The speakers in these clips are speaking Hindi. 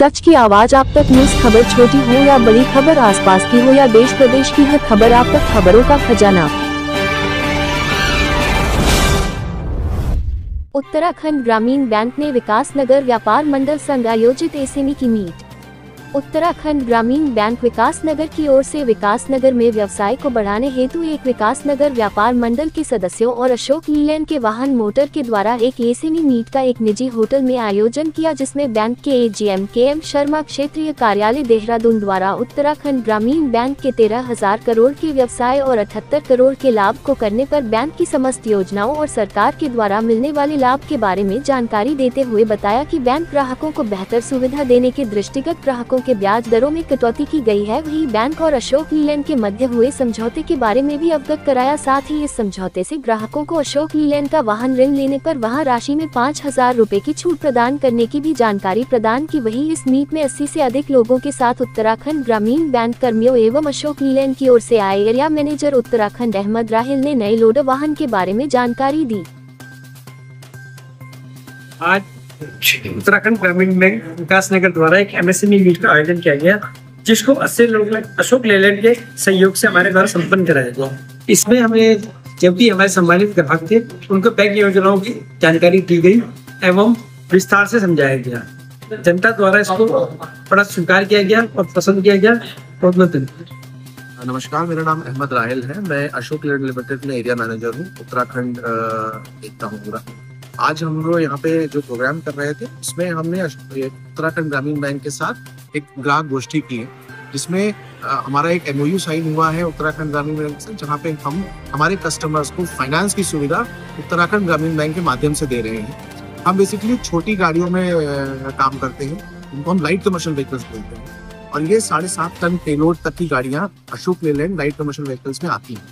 सच की आवाज आप तक। न्यूज खबर छोटी हो या बड़ी खबर, आसपास की हो या देश प्रदेश की, हर खबर आप तक। खबरों का खजाना। उत्तराखंड ग्रामीण बैंक ने विकास नगर व्यापार मंडल संघ आयोजित एसएमई की मीट। उत्तराखंड ग्रामीण बैंक विकास नगर की ओर से विकास नगर में व्यवसाय को बढ़ाने हेतु एक विकास नगर व्यापार मंडल के सदस्यों और अशोक लीलैंड के वाहन मोटर के द्वारा एक एसएमई मीट का एक निजी होटल में आयोजन किया, जिसमें बैंक के एजीएम KM शर्मा क्षेत्रीय कार्यालय देहरादून द्वारा उत्तराखंड ग्रामीण बैंक के 13,000 करोड़ के व्यवसाय और 78 करोड़ के लाभ को करने पर बैंक की समस्त योजनाओं और सरकार के द्वारा मिलने वाले लाभ के बारे में जानकारी देते हुए बताया कि बैंक ग्राहकों को बेहतर सुविधा देने के दृष्टिगत ग्राहकों के ब्याज दरों में कटौती की गई है। वहीं बैंक और अशोक लीलैंड के मध्य हुए समझौते के बारे में भी अवगत कराया। साथ ही इस समझौते से ग्राहकों को अशोक लीलैंड का वाहन ऋण लेने पर वहां राशि में 5,000 रुपए की छूट प्रदान करने की भी जानकारी प्रदान की। वहीं इस मीट में 80 से अधिक लोगों के साथ उत्तराखंड ग्रामीण बैंक कर्मियों एवं अशोक लीलैंड की ओर से आए एरिया मैनेजर उत्तराखंड अहमद राहिल ने नए लोडर वाहन के बारे में जानकारी दी। आज उत्तराखंड ग्रामीण बैंक विकास नगर द्वारा एक MSME मीट का आयोजन किया गया, जिसको 80 लोग अशोक लीलैंड के सहयोग से हमारे द्वारा संपन्न कराया गया। इसमें हमें जब भी हमारे सम्मानित ग्राहक थे उनको बैंक योजनाओं की जानकारी दी गई एवं विस्तार से समझाया गया। जनता द्वारा इसको बड़ा स्वीकार किया गया और पसंद किया गया। बहुत बहुत धन्यवाद। नमस्कार, मेरा नाम अहमद राहिल है। मैं अशोक लीलैंड लिमिटेड में एरिया मैनेजर हूँ। उत्तराखंड देखता हूँ पूरा। आज हम लोग यहाँ पे जो प्रोग्राम कर रहे थे उसमें हमने उत्तराखंड ग्रामीण बैंक के साथ एक ग्राहक गोष्ठी की है, जिसमें हमारा एक MOU साइन हुआ है उत्तराखंड ग्रामीण बैंक से, जहाँ पे हम हमारे कस्टमर्स को फाइनेंस की सुविधा उत्तराखंड ग्रामीण बैंक के माध्यम से दे रहे हैं। हम बेसिकली छोटी गाड़ियों में काम करते हैं, उनको हम लाइट कमर्शियल व्हीकल्स बोलते हैं, और ये 7.5 टन पेलोड तक की गाड़ियाँ Ashok Leyland light commercial vehicles में आती हैं।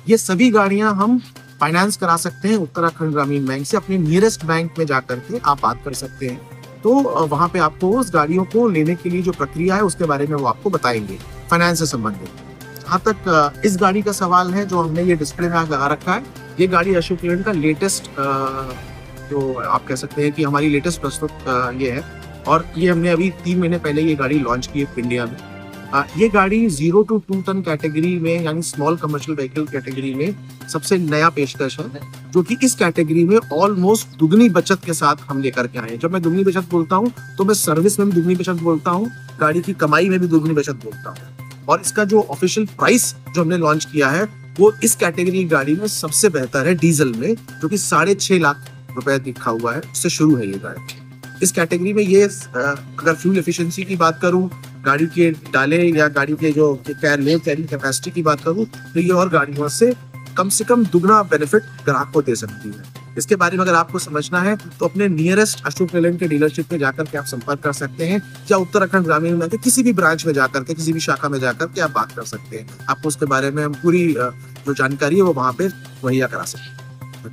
ये सभी गाड़ियाँ हम फाइनेंस करा सकते हैं उत्तराखंड ग्रामीण बैंक से। अपने नियरेस्ट बैंक में जाकर के आप बात कर सकते हैं, तो वहां पे आपको उस गाड़ियों को लेने के लिए जो प्रक्रिया है उसके बारे में वो आपको बताएंगे फाइनेंस से संबंधित। जहाँ तक इस गाड़ी का सवाल है जो हमने ये डिस्प्ले में लगा रखा है, ये गाड़ी अशोक लीलैंड का लेटेस्ट जो आप कह सकते हैं कि हमारी लेटेस्ट प्रस्तुत ये है, और ये हमने अभी 3 महीने पहले ये गाड़ी लॉन्च की है इंडिया में। ये गाड़ी 0 to 2 टन कैटेगरी में यानी स्मॉल कमर्शियल व्हीकल कैटेगरी में सबसे नया पेशकश है, जो कि इस कैटेगरी में ऑलमोस्ट दुगनी बचत के साथ हम लेकर के आए हैं। जब मैं दुगनी बचत बोलता हूँ तो मैं सर्विस में भी दुगनी बचत बोलता हूँ, गाड़ी की कमाई में भी दुगनी बचत बोलता हूँ। और इसका जो ऑफिशियल प्राइस जो हमने लॉन्च किया है वो इस कैटेगरी की गाड़ी में सबसे बेहतर है डीजल में, जो कि 6.5 लाख रुपए लिखा हुआ है, उससे शुरू है ये गाड़ी। इस कैटेगरी में ये अगर फ्यूल एफिशिएंसी की बात करूं, गाड़ी के डाले या गाड़ी के जो कैरिंग कैपेसिटी की बात करूं, तो ये और गाड़ियों से कम दुगना बेनिफिट ग्राहक को दे सकती है। इसके बारे में अगर आपको समझना है तो अपने नियरेस्ट अशोक लीलैंड के डीलरशिप में जाकर के आप संपर्क कर सकते हैं, या उत्तराखंड ग्रामीण बैंक के किसी भी ब्रांच में जाकर के, किसी भी शाखा में जाकर के आप बात कर सकते हैं। आपको उसके बारे में हम पूरी जो जानकारी है वो वहाँ पे मुहैया करा सकते हैं।